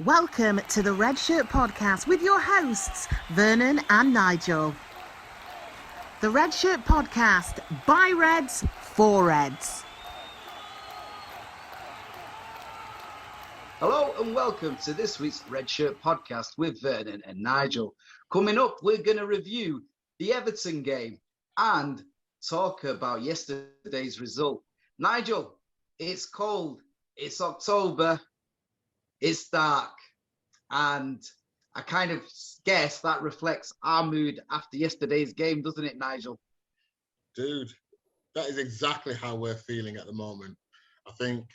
Welcome to the Red Shirt Podcast with your hosts, Vernon and Nigel. The Red Shirt Podcast, by Reds, for Reds. Hello and welcome to this week's Red Shirt Podcast with Vernon and Nigel. Coming up, we're going to review the Everton game and talk about yesterday's result. Nigel, it's cold, it's October, it's dark, and I kind of guess that reflects our mood after yesterday's game, doesn't it, Nigel? Dude, that is exactly how we're feeling at the moment. I think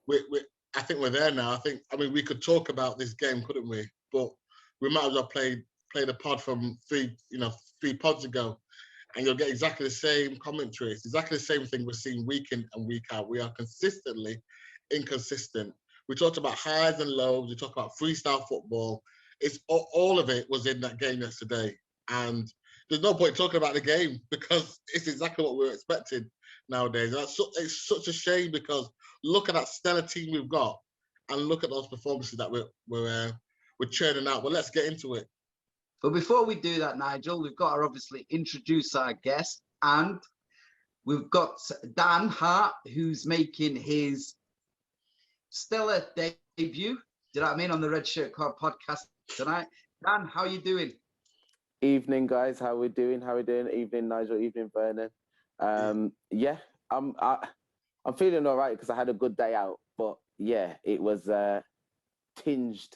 we're there now. I mean, we could talk about this game, couldn't we? But we might as well play the pod from three pods ago, and you'll get exactly the same commentary. It's exactly the same thing we're seeing week in and week out. We are consistently inconsistent. We talked about highs and lows. We talked about freestyle football. It's all of it was in that game yesterday, and there's no point talking about the game because it's exactly what we're expecting nowadays. And it's such a shame because look at that stellar team we've got, and look at those performances that we're churning out. But let's get into it. But before we do that, Nigel, we've got to obviously introduce our guest, and we've got Dan Hart, who's making his stellar debut, do you know what I mean, on the Red Shirt Podcast tonight. Dan, how are you doing? Evening, guys. How we doing? Evening, Nigel. Evening, Vernon. I'm feeling all right because I had a good day out. But yeah, it was tinged,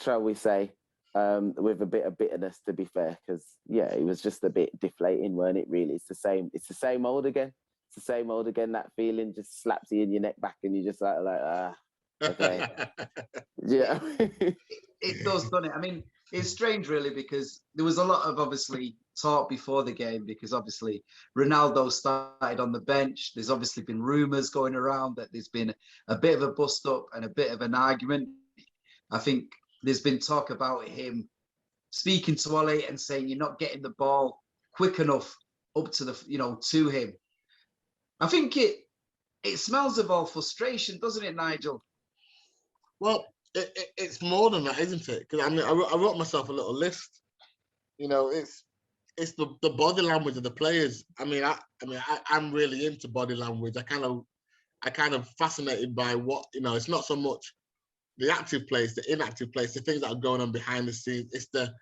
shall we say, with a bit of bitterness. To be fair, because yeah, it was just a bit deflating, weren't it? Really, it's the same. It's the same old again. It's the same old again. That feeling just slaps you in your neck back, and you just like okay. Yeah. It does, doesn't it? I mean, it's strange, really, because there was a lot of obviously talk before the game because obviously Ronaldo started on the bench. There's obviously been rumours going around that there's been a bit of a bust up and a bit of an argument. I think there's been talk about him speaking to Ollie and saying you're not getting the ball quick enough up to to him. I think it smells of all frustration, doesn't it, Nigel? Well, it's more than that, isn't it? Because I mean, I wrote myself a little list. You know, it's the body language of the players. I'm really into body language. I kind of fascinated by what, it's not so much the active plays, the inactive plays, the things that are going on behind the scenes. It's the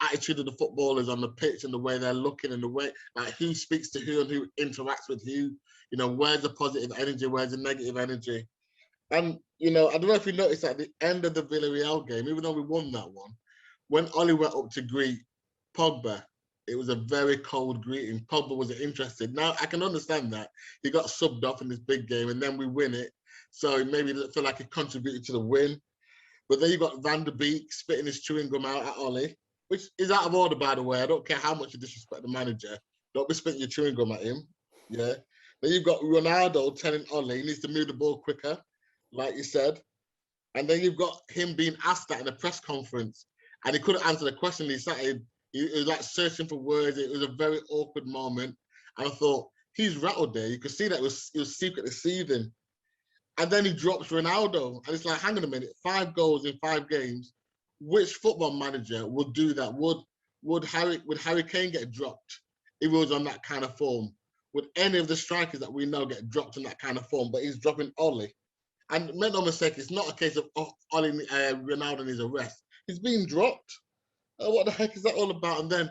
attitude of the footballers on the pitch and the way they're looking and the way, like, who speaks to who and who interacts with who. Where's the positive energy, where's the negative energy? And, I don't know if you noticed at the end of the Villarreal game, even though we won that one, when Ollie went up to greet Pogba, it was a very cold greeting. Pogba wasn't interested. Now, I can understand that. He got subbed off in this big game and then we win it. So maybe it felt like he contributed to the win. But then you got Van der Beek spitting his chewing gum out at Ollie, which is out of order, by the way. I don't care how much you disrespect the manager. Don't be spitting your chewing gum at him. Yeah. Then you've got Ronaldo telling Ollie he needs to move the ball quicker, like you said. And then you've got him being asked that in a press conference, and he couldn't answer the question. He was like searching for words. It was a very awkward moment. And I thought, he's rattled there. You could see that he was secretly seething. And then he drops Ronaldo. And it's like, hang on a minute, 5 goals in 5 games. Which football manager would do that? Would Harry Kane get dropped if he was on that kind of form? Would any of the strikers that we know get dropped in that kind of form? But he's dropping Ollie. And make no mistake, it's not a case of Ollie Ronaldo needs a rest. He's being dropped. What the heck is that all about? And then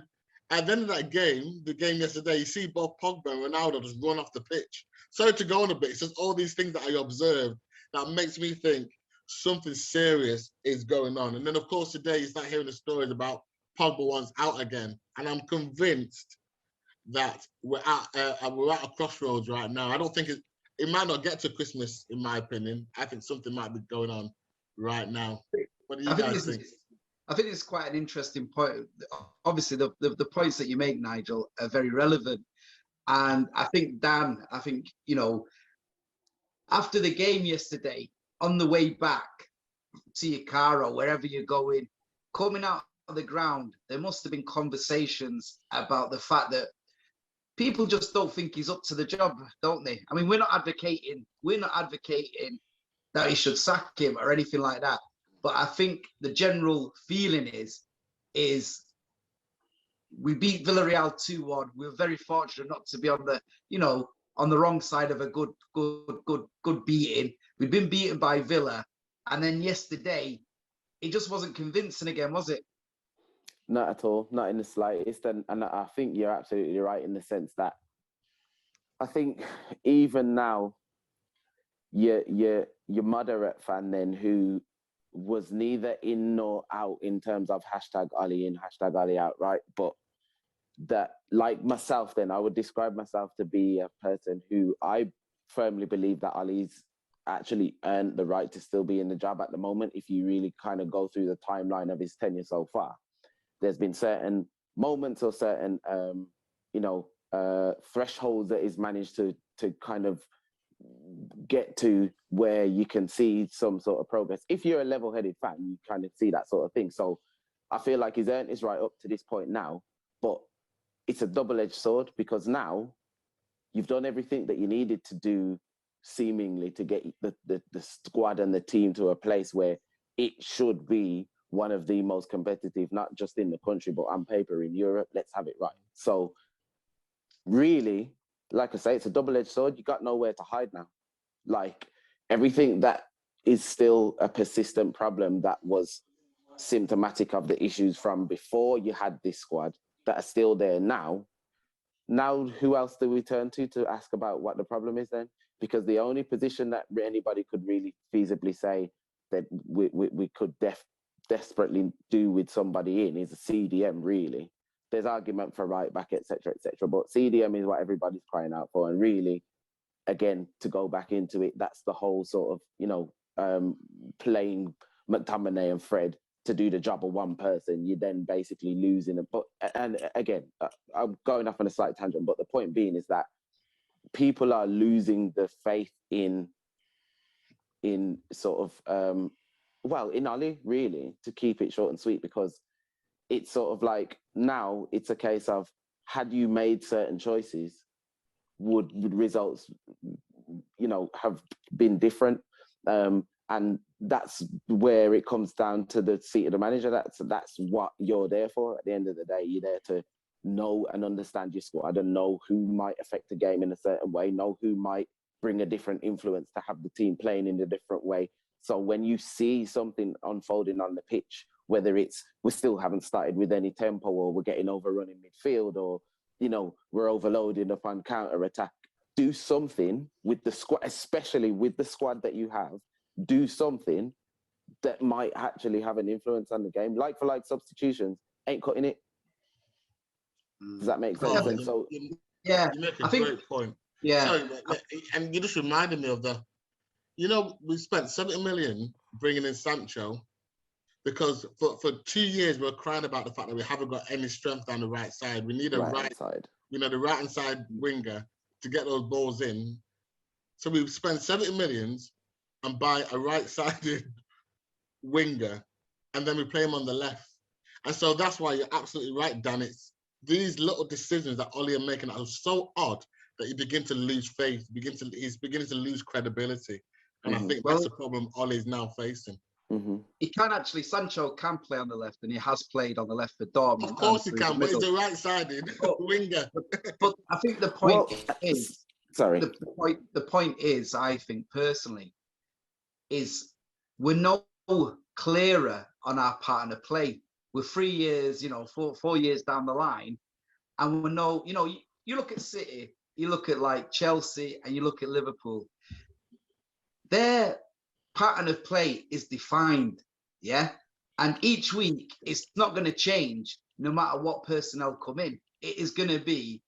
at the end of that game, the game yesterday, you see both Pogba and Ronaldo just run off the pitch. Sorry to go on a bit. It's just all these things that I observed that makes me think something serious is going on. And then, of course, today you start hearing the stories about Pogba wants out again. And I'm convinced that we're at a crossroads right now. I don't think it might not get to Christmas, in my opinion. I think something might be going on right now. What do you guys think? I think it's quite an interesting point. Obviously, the points that you make, Nigel, are very relevant. And I think, Dan, after the game yesterday, on the way back to your car or wherever you're going, coming out of the ground, there must have been conversations about the fact that people just don't think he's up to the job, don't they? I mean, we're not advocating that he should sack him or anything like that. But I think the general feeling is we beat Villarreal 2-1. We were very fortunate not to be on the, on the wrong side of a good beating. We'd been beaten by Villa, and then yesterday, it just wasn't convincing again, was it? Not at all, not in the slightest. And I think you're absolutely right in the sense that I think even now, your moderate fan then who was neither in nor out in terms of #Ollie in, #Ollie out, right? But that, like myself, then I would describe myself to be a person who I firmly believe that Ollie's actually earned the right to still be in the job at the moment. If you really kind of go through the timeline of his tenure so far, there's been certain moments or certain, thresholds that he's managed to kind of get to where you can see some sort of progress. If you're a level-headed fan, you kind of see that sort of thing. So I feel like he's earned his right up to this point now, but it's a double-edged sword because now you've done everything that you needed to do seemingly to get the squad and the team to a place where it should be one of the most competitive, not just in the country, but on paper in Europe. Let's have it right. So really, like I say, it's a double-edged sword. You got nowhere to hide now. Like everything that is still a persistent problem that was symptomatic of the issues from before you had this squad that are still there now. Now, who else do we turn to ask about what the problem is then? Because the only position that anybody could really feasibly say that we could desperately do with somebody in is a CDM, really. There's argument for right back, etc., but CDM is what everybody's crying out for. And really, again, to go back into it, that's the whole sort of, playing McTominay and Fred to do the job of one person. You're then basically losing it. But, and again, I'm going off on a slight tangent, but the point being is that people are losing the faith in sort of, in Ollie, really, to keep it short and sweet, because it's sort of like now it's a case of, had you made certain choices, would results, have been different? And that's where it comes down to the seat of the manager. That's what you're there for. At the end of the day, you're there to know and understand your squad and know who might affect the game in a certain way, know who might bring a different influence to have the team playing in a different way. So when you see something unfolding on the pitch, whether it's we still haven't started with any tempo, or we're getting overrun in midfield, or, we're overloading up on counter-attack, do something with the squad, especially with the squad that you have. Do something that might actually have an influence on the game. Like for like substitutions, ain't cutting it. Does that make sense? Oh, And so, yeah, you make a great point. Yeah. Sorry, and you just reminded me of we spent 70 million bringing in Sancho because for 2 years we're crying about the fact that we haven't got any strength down the right side. We need a right side. The right-hand side winger to get those balls in. So we spend 70 millions and buy a right-sided winger, and then we play him on the left. And so that's why you're absolutely right, Dan. It's these little decisions that Ollie are making that are so odd that you begin to lose faith, he's beginning to lose credibility. And I think that's the problem Ollie's now facing. He can actually, Sancho can play on the left, and he has played on the left for Dortmund. Of course he can, but he's a right-sided winger. But I think the point is, sorry. The point is, I think personally, is we're no clearer on our pattern of play. We're 3 years, 4 years down the line, and we're you look at City, you look at like Chelsea, and you look at Liverpool. Their pattern of play is defined, yeah? And each week, it's not going to change no matter what personnel come in. It is going to be,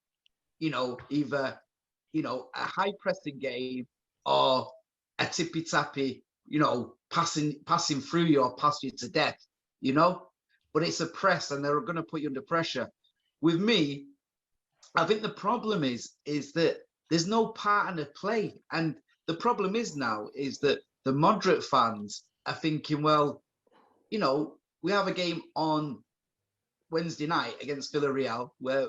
either, a high pressing game or a tippy tappy, passing through you or pass you to death, But it's a press, and they're going to put you under pressure. With me, I think the problem is that there's no pattern of play. And the problem is that the moderate fans are thinking, well, we have a game on Wednesday night against Villarreal where,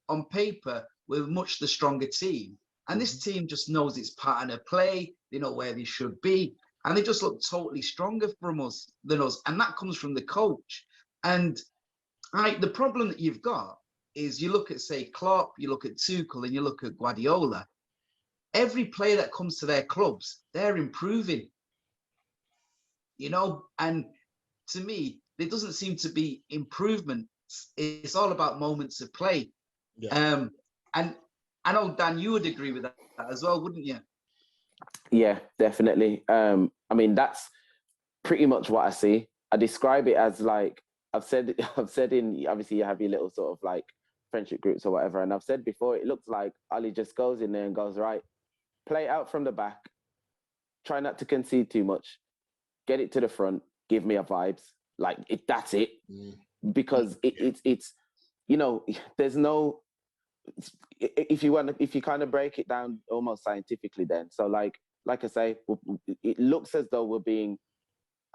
on paper, we're much the stronger team. And this team just knows its pattern of play. They know where they should be. and they just look totally stronger than us. And that comes from the coach. And the problem that you've got is you look at, say, Klopp, you look at Tuchel, and you look at Guardiola. Every player that comes to their clubs, they're improving. And to me, there doesn't seem to be improvement. It's all about moments of play. Yeah. And I know, Dan, you would agree with that as well, wouldn't you? Yeah, definitely. I mean, that's pretty much what I see. I describe it as like, I've said in, obviously you have your little sort of like friendship groups or whatever. And I've said before, it looks like Ali just goes in there and goes, right, play it out from the back, try not to concede too much, get it to the front, give me a vibes. Like that's it. Because it's, there's no, if you kind of break it down almost scientifically then. So like I say, it looks as though we're being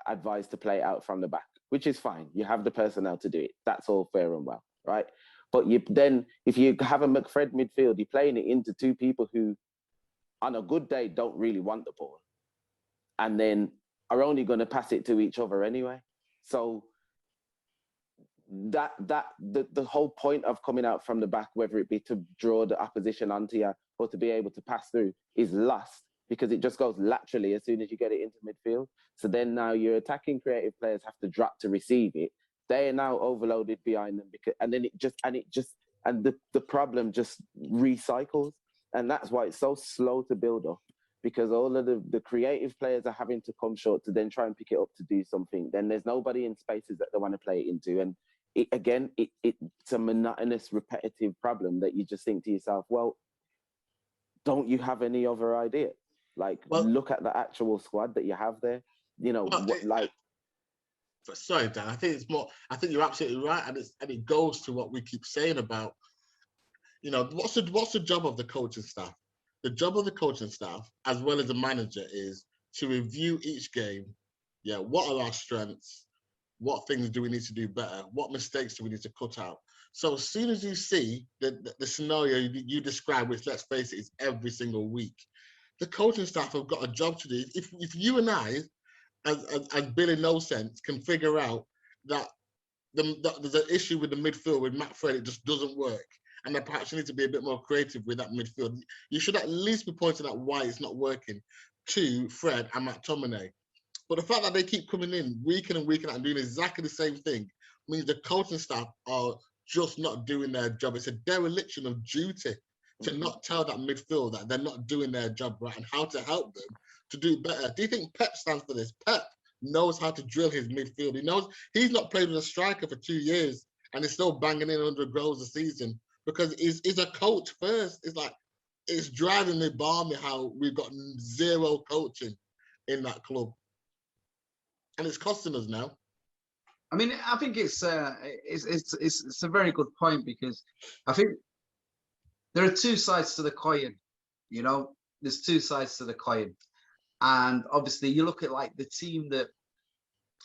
advised to play out from the back, which is fine. You have the personnel to do it. That's all fair and well, right? But if you have a McFred midfield, you're playing it into two people who, on a good day, don't really want the ball, and then are only going to pass it to each other anyway. So the whole point of coming out from the back, whether it be to draw the opposition onto you or to be able to pass through, is lost because it just goes laterally as soon as you get it into midfield. So then now your attacking creative players have to drop to receive it. They are now overloaded behind them and the problem just recycles. And that's why it's so slow to build up, because all of the creative players are having to come short to then try and pick it up to do something. Then there's nobody in spaces that they want to play it into. And it's a monotonous, repetitive problem that you just think to yourself, well, don't you have any other idea? Like, look at the actual squad that you have there. Sorry, Dan. I think you're absolutely right, and it goes to what we keep saying about, what's the job of the coaching staff? The job of the coaching staff, as well as the manager, is to review each game. Yeah, what are our strengths? What things do we need to do better? What mistakes do we need to cut out? So as soon as you see the scenario you describe, which, let's face it, is every single week, the coaching staff have got a job to do. If you and I, as Billy No Sense, can figure out that there's an issue with the midfield with Matt Fred, it just doesn't work, and that perhaps you need to be a bit more creative with that midfield, you should at least be pointing out why it's not working to Fred and McTominay. But the fact that they keep coming in week in and week out and doing exactly the same thing means the coaching staff are just not doing their job. It's a dereliction of duty to not tell that midfield that they're not doing their job right and how to help them to do better. Do you think Pep stands for this? Pep knows how to drill his midfield. He knows he's not played with a striker for 2 years and he's still banging in 100 goals a season because he's a coach first. It's like, it's driving me balmy how we've got zero coaching in that club. And it's costing us now. I mean, I think it's a very good point, because I think there are two sides to the coin. There's two sides to the coin, and obviously you look at like the team that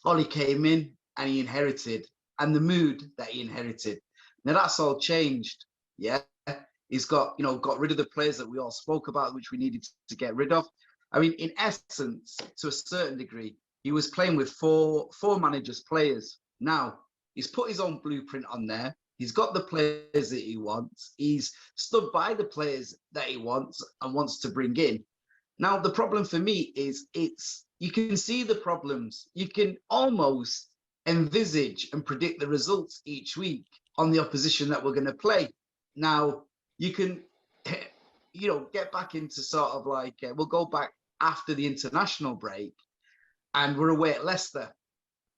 Ollie came in and he inherited, and the mood that he inherited. Now that's all changed. Yeah, he's got rid of the players that we all spoke about, which we needed to get rid of. I mean, in essence, to a certain degree, he was playing with four managers' players. Now, he's put his own blueprint on there. He's got the players that he wants. He's stood by the players that he wants and wants to bring in. Now, the problem for me is you can see the problems. You can almost envisage and predict the results each week on the opposition that we're going to play. Now, you can, get back into sort of like, we'll go back after the international break, and we're away at Leicester,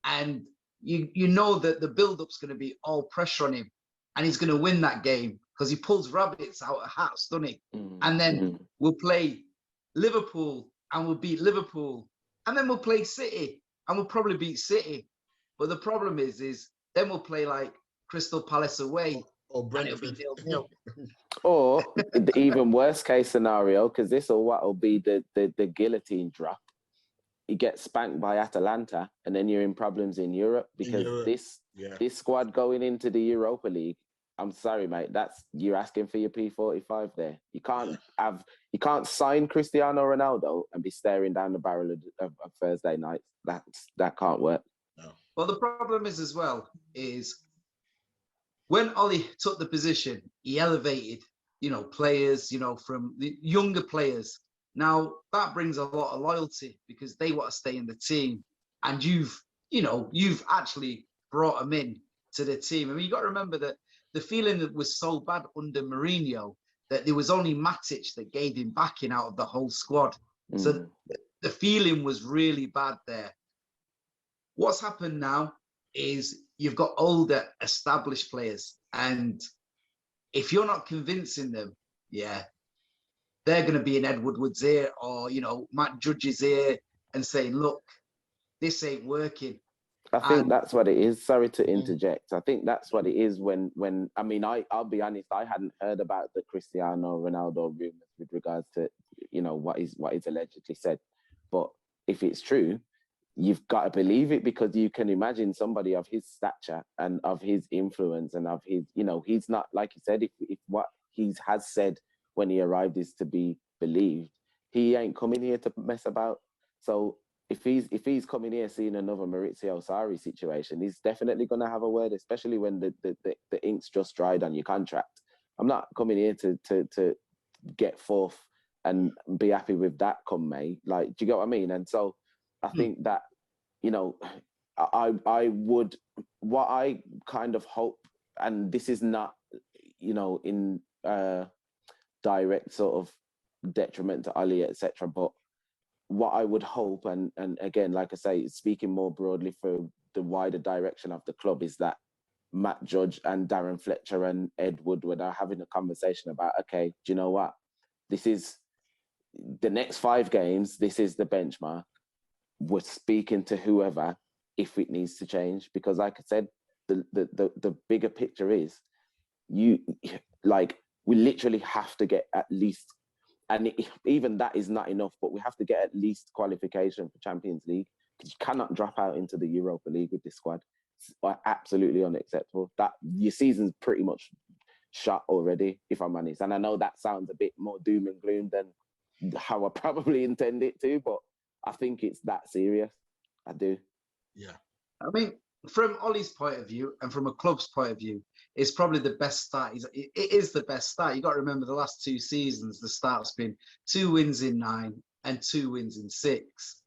and you know that the build-up's going to be all pressure on him, and he's going to win that game because he pulls rabbits out of hats, doesn't he? And then we'll play Liverpool and we'll beat Liverpool, and then we'll play City and we'll probably beat City. But the problem is then we'll play like Crystal Palace away, or Brentford, 0-0. Or the even worst case scenario, because this will what will be the guillotine drop. You get spanked by Atalanta, and then you're in problems in Europe, because this squad going into the Europa League, I'm sorry, mate, you're asking for your P45 there. You can't have You can't sign Cristiano Ronaldo and be staring down the barrel of Thursday nights. That can't work. No. Well, the problem is as well is when Ollie took the position, he elevated, players, from the younger players. Now that brings a lot of loyalty because they want to stay in the team, and you've actually brought them in to the team. I mean, you got to remember that the feeling that was so bad under Mourinho that there was only Matic that gave him backing out of the whole squad. So the feeling was really bad there. What's happened now is you've got older, established players. And if you're not convincing them, they're going to be in Ed Woodward's ear or, Matt Judge's ear and saying, look, this ain't working. I think that's what it is. Sorry to interject. I think that's what it is when I mean, I'll be honest, I hadn't heard about the Cristiano Ronaldo rumors with regards to, what is allegedly said. But if it's true, you've got to believe it, because you can imagine somebody of his stature and of his influence and of his, he's not, like you said, if what he has said when he arrived is to be believed, he ain't coming here to mess about. So if he's coming here seeing another Maurizio Sarri situation, he's definitely going to have a word, especially when the ink's just dried on your contract. I'm not coming here to get fourth and be happy with that come May. Like, do you get what I mean? And so I think that, I would, what I kind of hope, and this is not, in direct sort of detriment to Ali, etc., but what I would hope, and again, like I say, speaking more broadly for the wider direction of the club, is that Matt Judge and Darren Fletcher and Ed Woodward are having a conversation about, okay, do you know what? This is the next 5 games. This is the benchmark. We're speaking to whoever if it needs to change, because like I said, the bigger picture is we literally have to get at least, and even that is not enough, but we have to get at least qualification for Champions League, because you cannot drop out into the Europa League with this squad. It's absolutely unacceptable. That your season's pretty much shot already, if I'm honest. And I know that sounds a bit more doom and gloom than how I probably intend it to, but I think it's that serious. I do. Yeah. I mean, from Ollie's point of view and from a club's point of view, it's probably the best start. It is the best start. You got to remember the last 2 seasons, the start's been 2 wins in 9 and 2 wins in 6.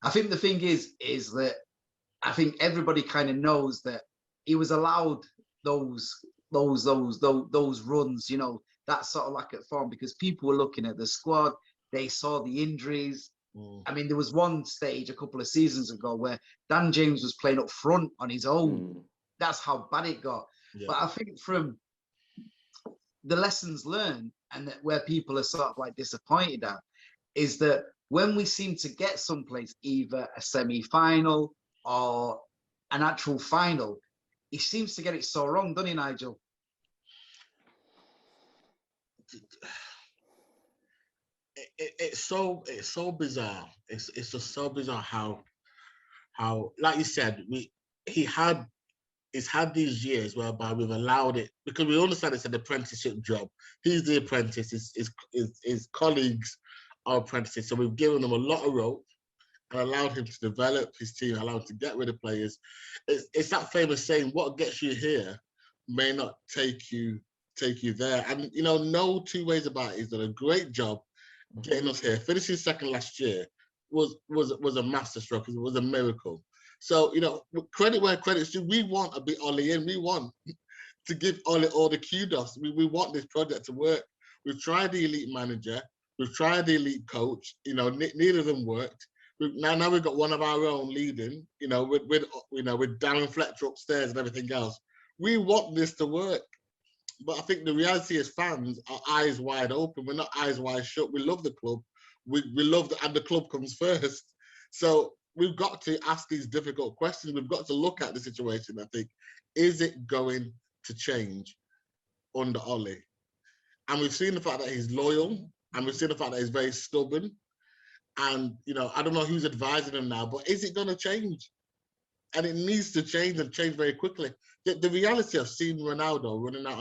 I think the thing is that I think everybody kind of knows that he was allowed those runs, that sort of lack of form, because people were looking at the squad. They saw the injuries. I mean, there was one stage a couple of seasons ago where Dan James was playing up front on his own. That's how bad it got. Yeah. But I think from the lessons learned, and that where people are sort of like disappointed at, is that when we seem to get someplace, either a semi-final or an actual final, he seems to get it so wrong, doesn't he, Nigel? It's so bizarre. It's just so bizarre how like you said, he's had these years whereby we've allowed it, because we understand it's an apprenticeship job. He's the apprentice. His colleagues are apprentices, so we've given them a lot of rope and allowed him to develop his team, allowed him to get rid of players. It's that famous saying, "What gets you here may not take you there." And no 2 ways about it. He's done a great job getting us here. Finishing second last year was a masterstroke. It was a miracle. So credit where credit's due. We want a bit Ollie in. We want to give Ollie all the kudos. We want this project to work. We've tried the elite manager. We've tried the elite coach. Neither of them worked. Now we've got one of our own leading. With Darren Fletcher upstairs and everything else. We want this to work. But I think the reality is fans are eyes wide open. We're not eyes wide shut. We love the club. We love and the club comes first. So we've got to ask these difficult questions. We've got to look at the situation and think, is it going to change under Ollie? And we've seen the fact that he's loyal, and we've seen the fact that he's very stubborn. And, I don't know who's advising him now, but is it going to change? And it needs to change, and change very quickly. The reality of seeing Ronaldo running out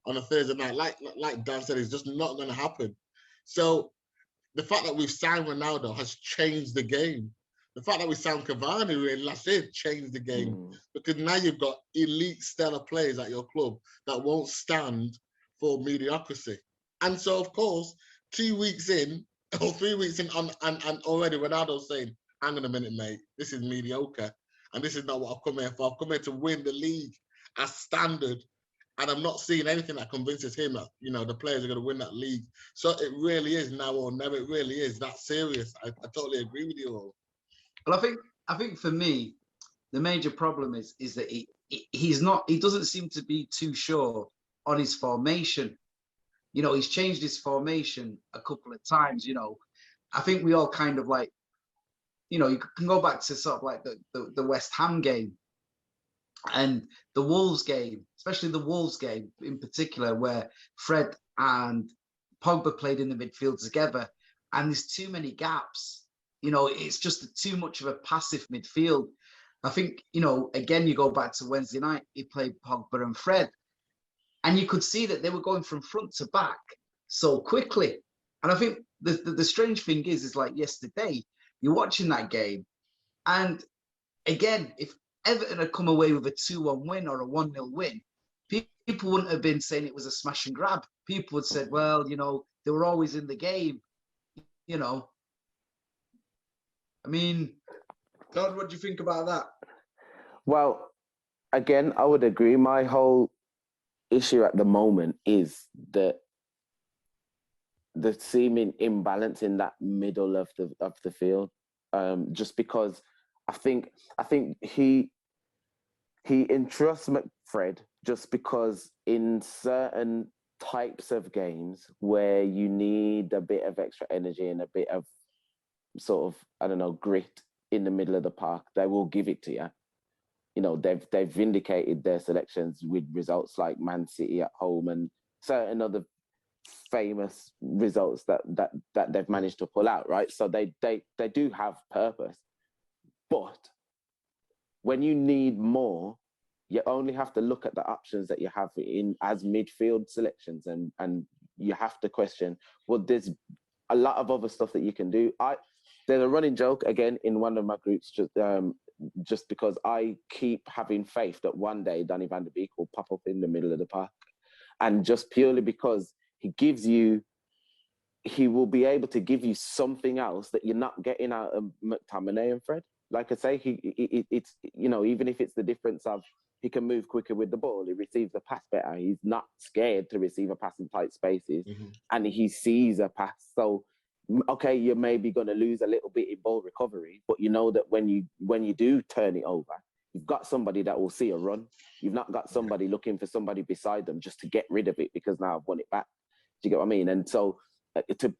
on a Thursday night, like Dan said, is just not going to happen. So the fact that we've signed Ronaldo has changed the game. The fact that we signed Cavani really last year changed the game because now you've got elite stellar players at your club that won't stand for mediocrity. And so, of course, 2 weeks in or 3 weeks in, and already Ronaldo's saying, hang on a minute, mate, this is mediocre. And this is not what I've come here for. I've come here to win the league as standard. And I'm not seeing anything that convinces him that, the players are going to win that league. So it really is now or never. It really is that serious. I totally agree with you all. Well, I think for me, the major problem is that he doesn't seem to be too sure on his formation. He's changed his formation a couple of times. I think we all kind of like, you can go back to sort of like the West Ham game and the Wolves game, especially the Wolves game in particular, where Fred and Pogba played in the midfield together, and there's too many gaps. It's just too much of a passive midfield. I think, again, you go back to Wednesday night, he played Pogba and Fred, and you could see that they were going from front to back so quickly. And I think the strange thing is like yesterday, you're watching that game, and again, if Everton had come away with a 2-1 win or a 1-0 win, people wouldn't have been saying it was a smash and grab. People would have said, well, they were always in the game, I mean, Todd, what do you think about that? Well, again, I would agree. My whole issue at the moment is that the seeming imbalance in that middle of the field. Just because I think he entrusts McFred just because in certain types of games where you need a bit of extra energy and a bit of sort of, I don't know, grit in the middle of the park, they will give it to you. They've vindicated their selections with results like Man City at home and certain other famous results that they've managed to pull out, right? So they do have purpose. But when you need more, you only have to look at the options that you have in as midfield selections, and you have to question, well, there's a lot of other stuff that you can do. There's a running joke again in one of my groups, just because I keep having faith that one day Donny van der Beek will pop up in the middle of the park, and just purely because he will be able to give you something else that you're not getting out of McTominay and Fred. Like I say, it's even if it's the difference of he can move quicker with the ball, he receives the pass better. He's not scared to receive a pass in tight spaces, and he sees a pass. So, okay, you're maybe going to lose a little bit in ball recovery, but you know that when you do turn it over, you've got somebody that will see a run. You've not got somebody looking for somebody beside them just to get rid of it because now I've won it back. Do you get what I mean? And so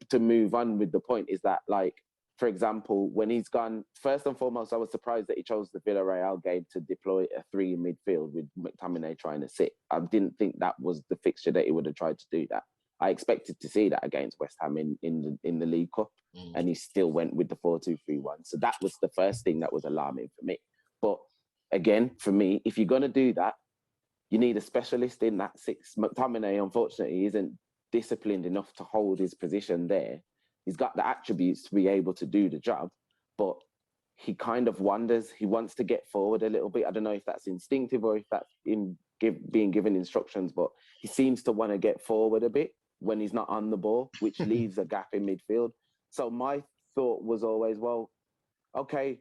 to move on with the point is that, like, for example, when he's gone, first and foremost, I was surprised that he chose the Villarreal game to deploy a 3 in midfield with McTominay trying to sit. I didn't think that was the fixture that he would have tried to do that. I expected to see that against West Ham in the League Cup, and he still went with the 4-2-3-1. So that was the first thing that was alarming for me. But again, for me, if you're going to do that, you need a specialist in that 6. McTominay, unfortunately, isn't disciplined enough to hold his position there. He's got the attributes to be able to do the job, but he kind of wanders. He wants to get forward a little bit. I don't know if that's instinctive or if that's being given instructions, but he seems to want to get forward a bit when he's not on the ball, which leaves a gap in midfield. So my thought was always, well, okay,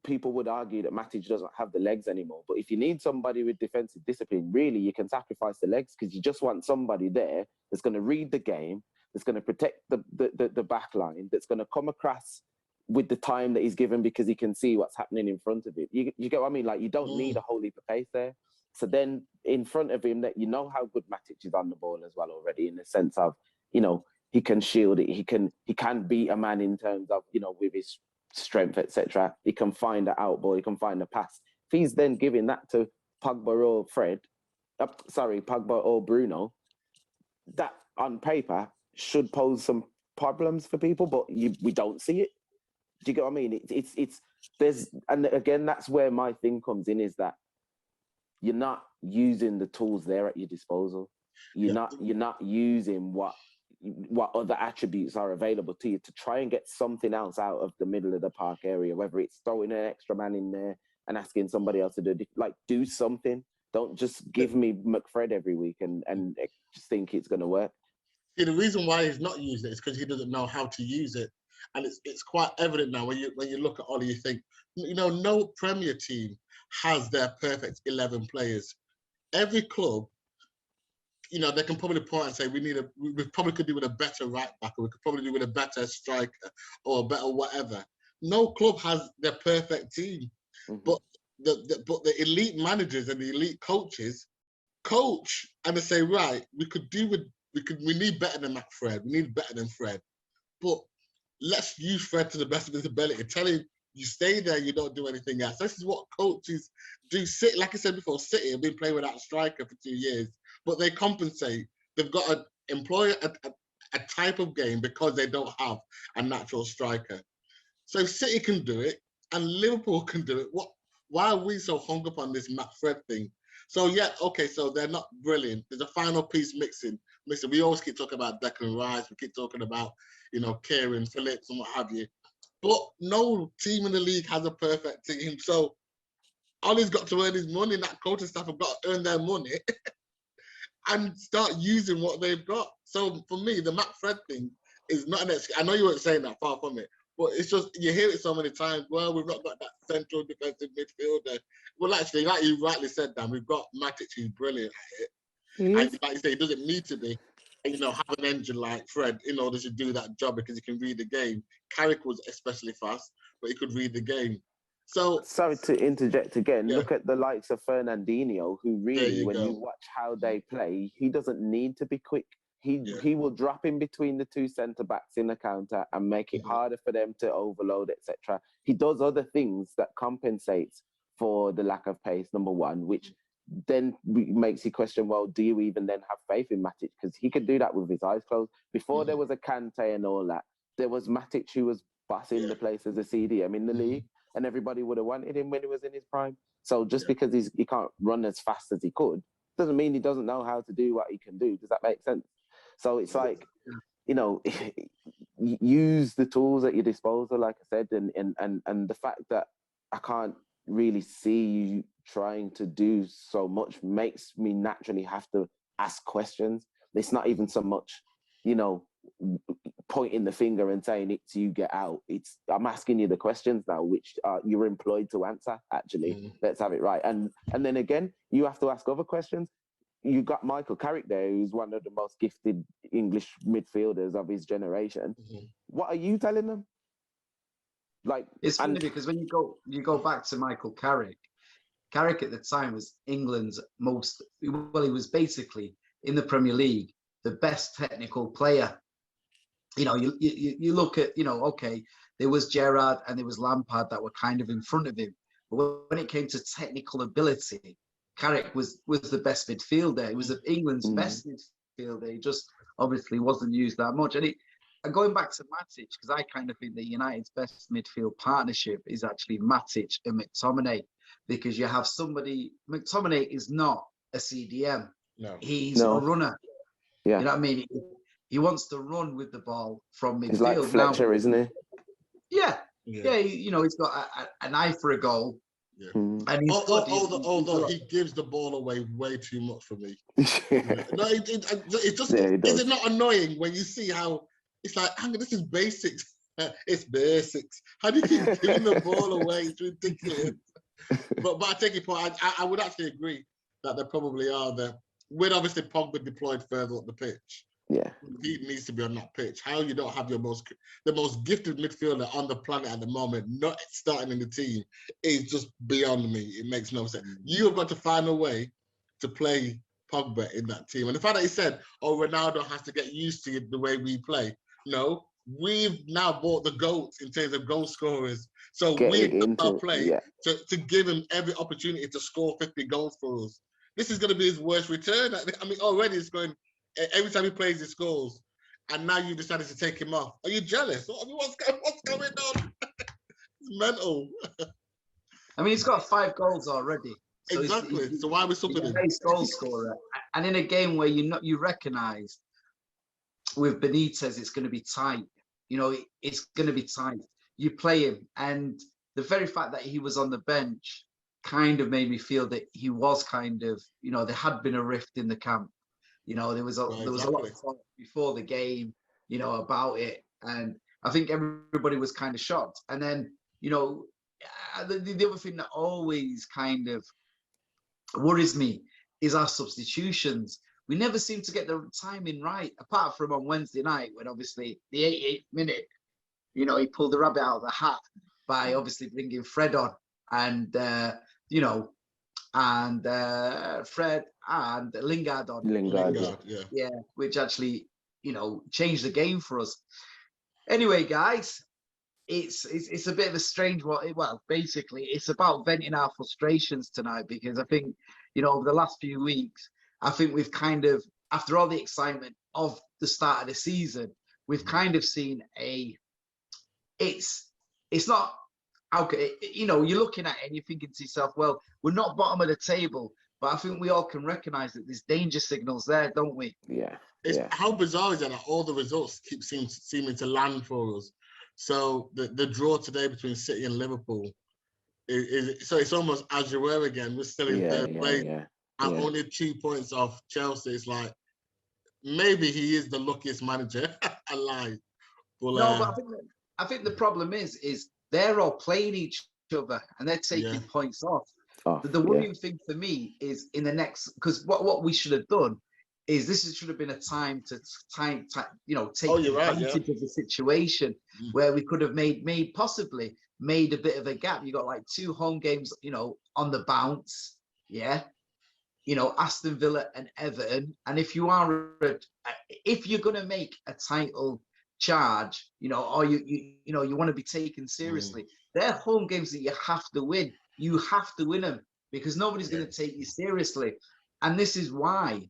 people would argue that Matic doesn't have the legs anymore, but if you need somebody with defensive discipline, really you can sacrifice the legs because you just want somebody there that's going to read the game, that's going to protect the back line, that's going to come across with the time that he's given because he can see what's happening in front of him. You get what I mean? Like, you don't need a whole heap of pace there. So then in front of him, that you know how good Matic is on the ball as well already, in the sense of, he can shield it. He can beat a man in terms of, with his strength, etc. He can find the out ball. He can find the pass. If he's then giving that to Pogba or Pogba or Bruno, that on paper should pose some problems for people, but we don't see it. Do you get what I mean? And again, that's where my thing comes in, is that you're not using the tools there at your disposal. You're not using what what other attributes are available to you to try and get something else out of the middle of the park area, whether it's throwing an extra man in there and asking somebody else to do something. Don't just give me McFred every week and just think it's going to work. See, the reason why he's not using it is because he doesn't know how to use it, and it's quite evident now when you look at Ollie, you think, no Premier team has their perfect 11 players. Every club, they can probably point and say we probably could do with a better right back, or we could probably do with a better striker or a better whatever. No club has their perfect team, but the elite managers and the elite coaches coach and they say, right, we need better than McFred, we need better than Fred, but let's use Fred to the best of his ability. Tell him you stay there, you don't do anything else. This is what coaches do. City, like I said before, City have been playing without a striker for 2 years, but they compensate. They've got to employ a type of game because they don't have a natural striker. So City can do it and Liverpool can do it. Why are we so hung up on this McFred thing? So yeah, okay, so they're not brilliant. There's a final piece missing. We always keep talking about Declan Rice. We keep talking about, Kieran Phillips and what have you. But no team in the league has a perfect team. So Ollie's got to earn his money, and that coaching staff have got to earn their money and start using what they've got. So for me, the McFred thing is not an excuse. I know you weren't saying that, far from it. But it's just, you hear it so many times, well, we've not got that central defensive midfielder. Well, actually, like you rightly said, Dan, we've got Matic, who's brilliant at it. And like you say, he doesn't need to be, have an engine like Fred in order to do that job because he can read the game. Carrick was especially fast, but he could read the game. So, sorry to interject again. Yeah. Look at the likes of Fernandinho, who really, you watch how they play, he doesn't need to be quick. He will drop in between the two centre backs in the counter and make it harder for them to overload, etc. He does other things that compensates for the lack of pace, number one, which then makes you question, well, do you even then have faith in Matic? Because he could do that with his eyes closed. Before there was a Kante and all that, there was Matic who was bossing the place as a CDM in the league, and everybody would have wanted him when he was in his prime. So just because he can't run as fast as he could, doesn't mean he doesn't know how to do what he can do. Does that make sense? So it's like, use the tools at your disposal, like I said, and the fact that I can't really see you trying to do so much makes me naturally have to ask questions. It's not even so much, pointing the finger and saying it's you, get out. I'm asking you the questions now, which you're employed to answer, actually. Let's have it right. And then again, you have to ask other questions. You got Michael Carrick there, who's one of the most gifted English midfielders of his generation. What are you telling them? It's funny because when you go back to Michael Carrick at the time was England's he was basically in the Premier League the best technical player. You look at, okay, there was Gerrard and there was Lampard that were kind of in front of him, but when it came to technical ability, Carrick was the best midfielder. He was England's best midfielder. He just obviously wasn't used that much. And going back to Matic, because I kind of think that United's best midfield partnership is actually Matic and McTominay, because you have McTominay is not a CDM. No. He's a runner. Yeah. You know what I mean? He wants to run with the ball from midfield. He's like Fletcher, now, isn't he? Yeah. He's got an eye for a goal. Yeah. And he's although he gives the ball away way too much for me. No, it just is it not annoying when you see how it's like, this is basics. It's basics. How do you keep giving the ball away? It's ridiculous. But I take your point. I would actually agree that there probably are there. With obviously Pogba deployed further up the pitch. Yeah, he needs to be on that pitch. How you don't have the most gifted midfielder on the planet at the moment not starting in the team is just beyond me. It makes no sense. You have got to find a way to play Pogba in that team. And the fact that he said, Ronaldo has to get used to the way we play. No, we've now bought the GOAT in terms of goal scorers. So we've got to play to give him every opportunity to score 50 goals for us. This is going to be his worst return. I mean, already it's going... Every time he plays, he scores, and now you decided to take him off. Are you jealous? What's going on? It's mental. I mean, he's got 5 goals already. So exactly. So why are we stopping him? He's a goal scorer, and in a game where you recognise with Benitez, it's going to be tight. You know, it's going to be tight. You play him, and the very fact that he was on the bench kind of made me feel that he was kind of, you know, there had been a rift in the camp. You know, there was a lot of talk before the game, you know, about it, and I think everybody was kind of shocked. And then, you know, the other thing that always kind of worries me is our substitutions. We never seem to get the timing right, apart from on Wednesday night when obviously the 88th minute, you know, he pulled the rabbit out of the hat by obviously bringing Fred on, and you know, and Fred and Lingard on. Lingard, yeah, which actually, you know, changed the game for us. Anyway, guys, it's a bit of a strange one. Well, basically, it's about venting our frustrations tonight, because I think, you know, over the last few weeks, I think we've kind of, after all the excitement of the start of the season, we've kind of seen it's not, okay, you know, you're looking at it and you're thinking to yourself, well, we're not bottom of the table, but I think we all can recognize that there's danger signals there, don't we? Yeah. How bizarre is it that all the results keep seeming to land for us? So the draw today between City and Liverpool is so it's almost as you were again. We're still in third place. And only 2 points off Chelsea. It's like maybe he is the luckiest manager alive. But, no, but I think the problem is they're all playing each other and they're taking points off. The worrying thing for me is in the next, because what we should have done is should have been a time to you know, take advantage of the situation where we could have possibly made a bit of a gap. You got like 2 home games, you know, on the bounce, you know, Aston Villa and Everton. And if you're going to make a title charge, you know, or you know, you want to be taken seriously, they're home games that you have to win. You have to win them, because nobody's going to take you seriously. And this is why,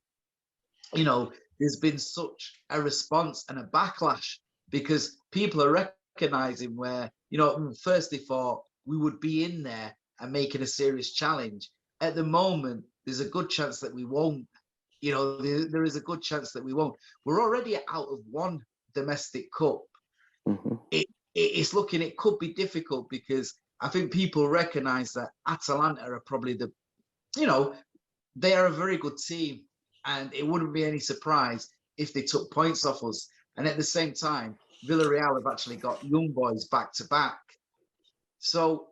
you know, there's been such a response and a backlash, because people are recognizing where, you know, first they thought we would be in there and making a serious challenge. At the moment, there's a good chance that we won't. You know, there is a good chance that we won't. We're already out of one domestic cup. It's looking, it could be difficult, because I think people recognize that Atalanta are probably you know, they are a very good team, and it wouldn't be any surprise if they took points off us. And at the same time, Villarreal have actually got young boys back to back. So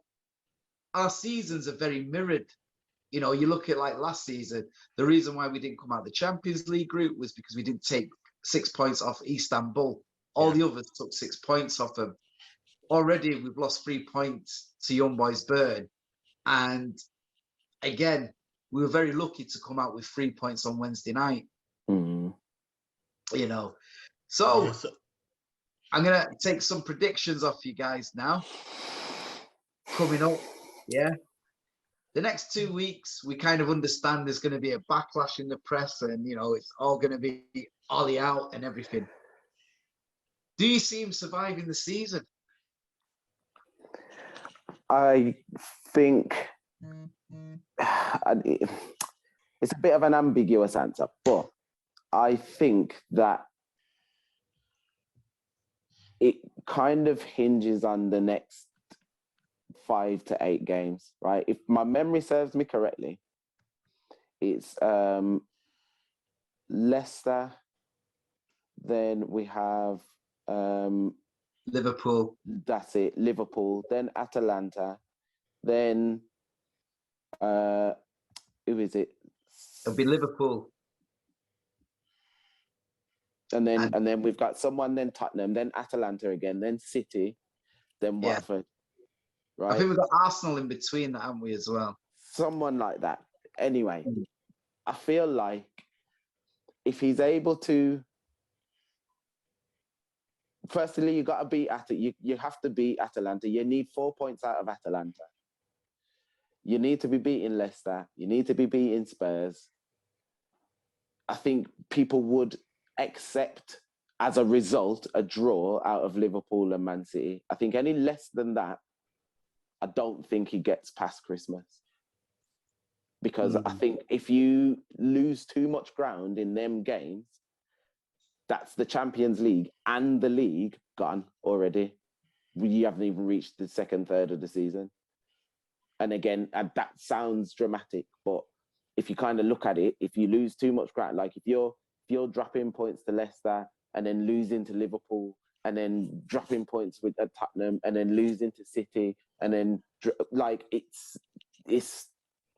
our seasons are very mirrored. You know, you look at like last season, the reason why we didn't come out of the Champions League group was because we didn't take 6 points off Istanbul. All the others took 6 points off them. Already, we've lost 3 points to Young Boys Bern. And again, we were very lucky to come out with 3 points on Wednesday night. You know, so I'm going to take some predictions off you guys now. Coming up, the next 2 weeks, we kind of understand there's going to be a backlash in the press, and, you know, it's all going to be Ollie out and everything. Do you see him surviving the season? I think it's a bit of an ambiguous answer, but I think that it kind of hinges on the next 5 to 8 games, right? If my memory serves me correctly, it's Leicester, then we have Liverpool. That's it, Liverpool, then Atalanta, then who is it? It'll be Liverpool. And then we've got someone, then Tottenham, then Atalanta again, then City, then Watford. Right? I think we've got Arsenal in between that, haven't we, as well? Someone like that. Anyway, I feel like if he's able to, firstly, you got to beat you have to beat Atalanta. You need 4 points out of Atalanta. You need to be beating Leicester. You need to be beating Spurs. I think people would accept, as a result, a draw out of Liverpool and Man City. I think any less than that, I don't think he gets past Christmas. Because I think if you lose too much ground in them games, that's the Champions League and the league gone already. You haven't even reached the second third of the season. And again, and that sounds dramatic, but if you kind of look at it, if you lose too much ground, like if you're dropping points to Leicester and then losing to Liverpool and then dropping points with Tottenham and then losing to City and then like it's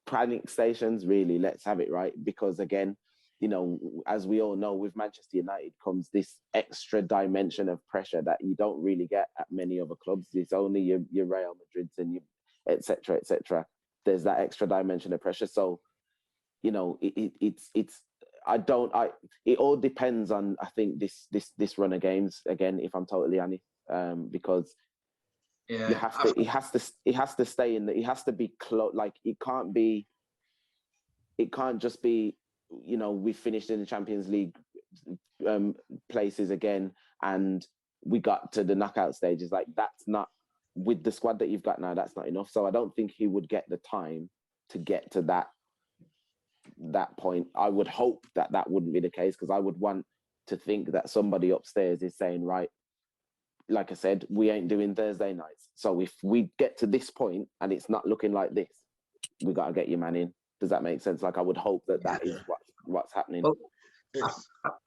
panic stations, really. Let's have it right, because again, you know, as we all know, with Manchester United comes this extra dimension of pressure that you don't really get at many other clubs. It's only your Real Madrids and your et cetera, et cetera. There's that extra dimension of pressure. So, you know, it all depends on, I think, this run of games again, if I'm totally honest, because it has to stay in it has to be close. Like it can't just be, you know, we finished in the Champions League places again and we got to the knockout stages. Like that's not, with the squad that you've got now, that's not enough. So I don't think he would get the time to get to that point. I would hope that wouldn't be the case, because I would want to think that somebody upstairs is saying, right, like I said, we ain't doing Thursday nights. So if we get to this point and it's not looking like this, we got to get your man in. Does that make sense? Like I would hope that is what's happening. Well,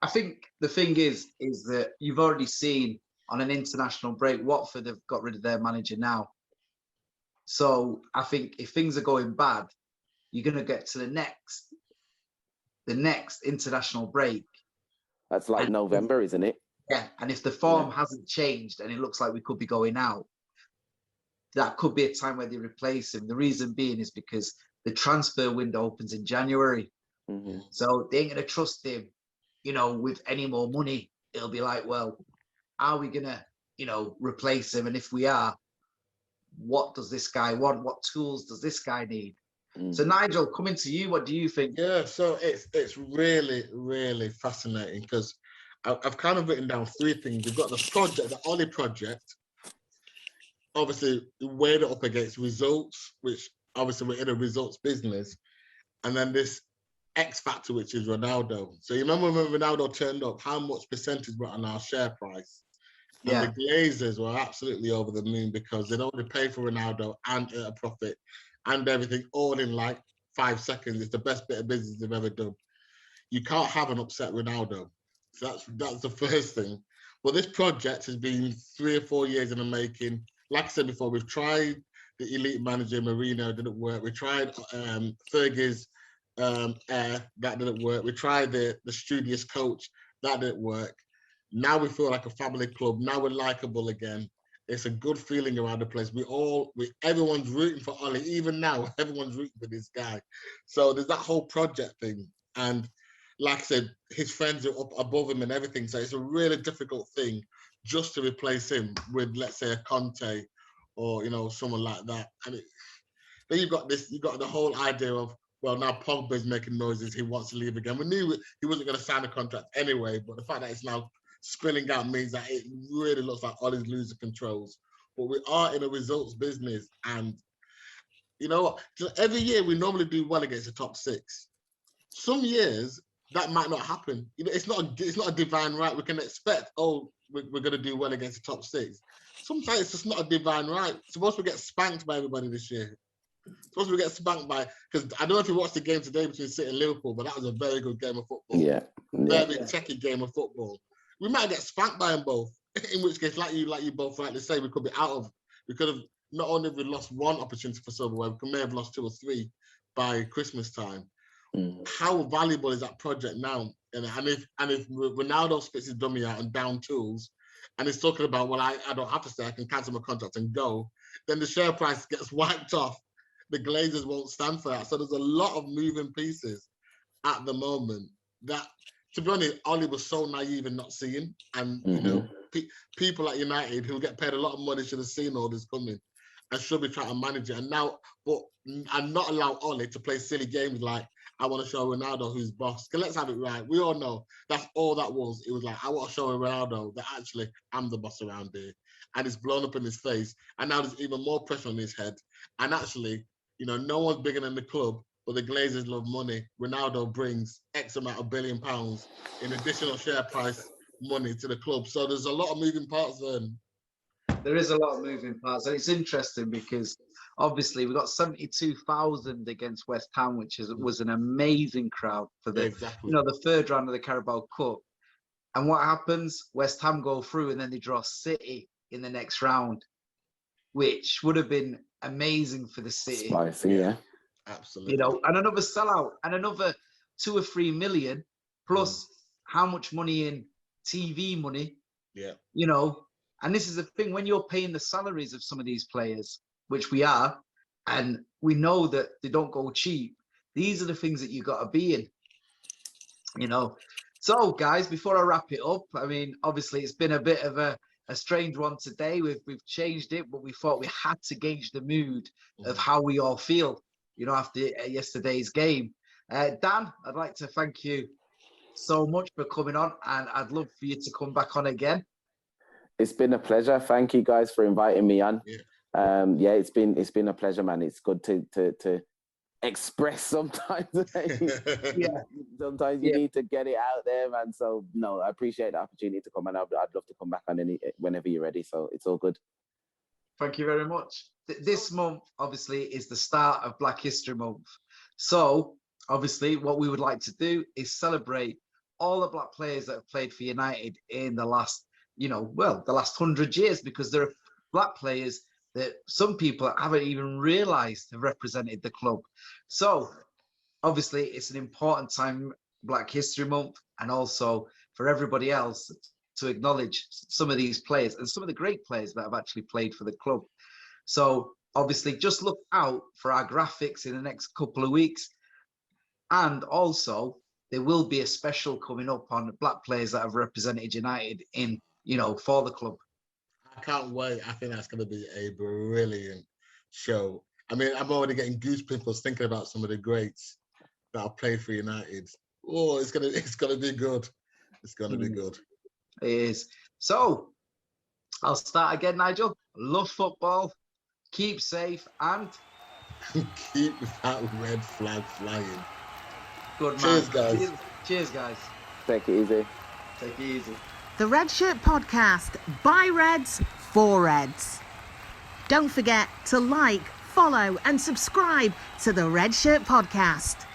I think the thing is that you've already seen on an international break, Watford have got rid of their manager now. So I think if things are going bad, you're going to get to the next international break. That's like November, isn't it? Yeah, and if the form hasn't changed and it looks like we could be going out, that could be a time where they replace him. The reason being is because the transfer window opens in January. Mm-hmm. So they ain't going to trust him, you know, with any more money. It'll be like, well, are we going to, you know, replace him? And if we are, what does this guy want? What tools does this guy need? Mm. So Nigel, coming to you, what do you think? Yeah, so it's really, really fascinating, because I've kind of written down three things. We've got the project, the Ollie project. Obviously, weighed it up against results, which obviously we're in a results business. And then this X factor, which is Ronaldo. So you remember when Ronaldo turned up, how much percentage were on our share price? And the Glazers were absolutely over the moon, because they'd already paid for Ronaldo and a profit and everything all in like 5 seconds. It's the best bit of business they've ever done. You can't have an upset Ronaldo. So that's the first thing. Well, this project has been 3 or 4 years in the making. Like I said before, we've tried the elite manager, Mourinho, didn't work. We tried Fergie's that didn't work. We tried the studious coach, that didn't work. Now we feel like a family club. Now we're likable again. It's a good feeling around the place. Everyone's rooting for Ollie. Even now, everyone's rooting for this guy. So there's that whole project thing. And like I said, his friends are up above him and everything. So it's a really difficult thing just to replace him with, let's say, a Conte or, you know, someone like that. And then you've got the whole idea of, well, now Pogba's making noises. He wants to leave again. We knew he wasn't going to sign a contract anyway, but the fact that it's now spilling out means that it really looks like Ollie's losing controls. But we are in a results business, and you know what? Every year we normally do well against the top 6. Some years that might not happen. You know, it's not a divine right. We can expect, we're going to do well against the top 6. Sometimes it's just not a divine right. Suppose we get spanked by everybody this year. Suppose we get spanked by, because I don't know if you watched the game today between City and Liverpool, but that was a very good game of football. Very techy game of football. We might get spanked by them both. In which case, like you both rightly say, we could be out of. We could have not only have we lost one opportunity for silverware, we may have lost 2 or 3 by Christmas time. How valuable is that project now? And if Ronaldo spits his dummy out and down tools, and he's talking about, well, I don't have to stay, I can cancel my contract and go, then the share price gets wiped off. The Glazers won't stand for that. So there's a lot of moving pieces at the moment that, to be honest, Ollie was so naive in not seeing. And, you know, people at United who get paid a lot of money should have seen all this coming and should be trying to manage it. And now, and not allow Ollie to play silly games like, I want to show Ronaldo who's boss. Because let's have it right. We all know that's all that was. It was like, I want to show Ronaldo that actually I'm the boss around here. And it's blown up in his face. And now there's even more pressure on his head. And actually, you know, no one's bigger than the club, but the Glazers love money. Ronaldo brings X amount of £1 billion in additional share price money to the club. So there's a lot of moving parts then. There is a lot of moving parts, and it's interesting because obviously we got 72,000 against West Ham, which was an amazing crowd for the the third round of the Carabao Cup. And what happens? West Ham go through, and then they draw City in the next round, which would have been amazing for the City. Spicy, yeah. Absolutely. You know, and another sellout, and another 2 or 3 million plus how much money in TV money. Yeah. You know, and this is the thing, when you're paying the salaries of some of these players, which we are, and we know that they don't go cheap, these are the things that you got to be in, you know. So, guys, before I wrap it up, I mean, obviously it's been a bit of a strange one today. We've changed it, but we thought we had to gauge the mood of how we all feel, you know, after yesterday's game. Dan, I'd like to thank you so much for coming on, and I'd love for you to come back on again. It's been a pleasure. Thank you guys for inviting me on. Yeah. It's been a pleasure, man. It's good to express sometimes. Sometimes you need to get it out there, man. So no, I appreciate the opportunity to come, and I'd love to come back on whenever you're ready. So it's all good. Thank you very much. This month, obviously, is the start of Black History Month. So obviously, what we would like to do is celebrate all the black players that have played for United in the last, the last 100 years, because there are black players that some people haven't even realised have represented the club. So obviously it's an important time, Black History Month, and also for everybody else to acknowledge some of these players and some of the great players that have actually played for the club. So obviously just look out for our graphics in the next couple of weeks. And also there will be a special coming up on black players that have represented United in, for the club. I can't wait. I think that's going to be a brilliant show. I mean, I'm already getting goosebumps thinking about some of the greats that have played for United. Oh, it's gonna be good. It's gonna be good. It is. So I'll start again, Nigel. Love football. Keep safe and keep that red flag flying. Good man. Cheers, guys. Cheers, guys. Take it easy. Take it easy. The Red Shirt Podcast, by Reds, for Reds. Don't forget to like, follow and subscribe to the Red Shirt Podcast.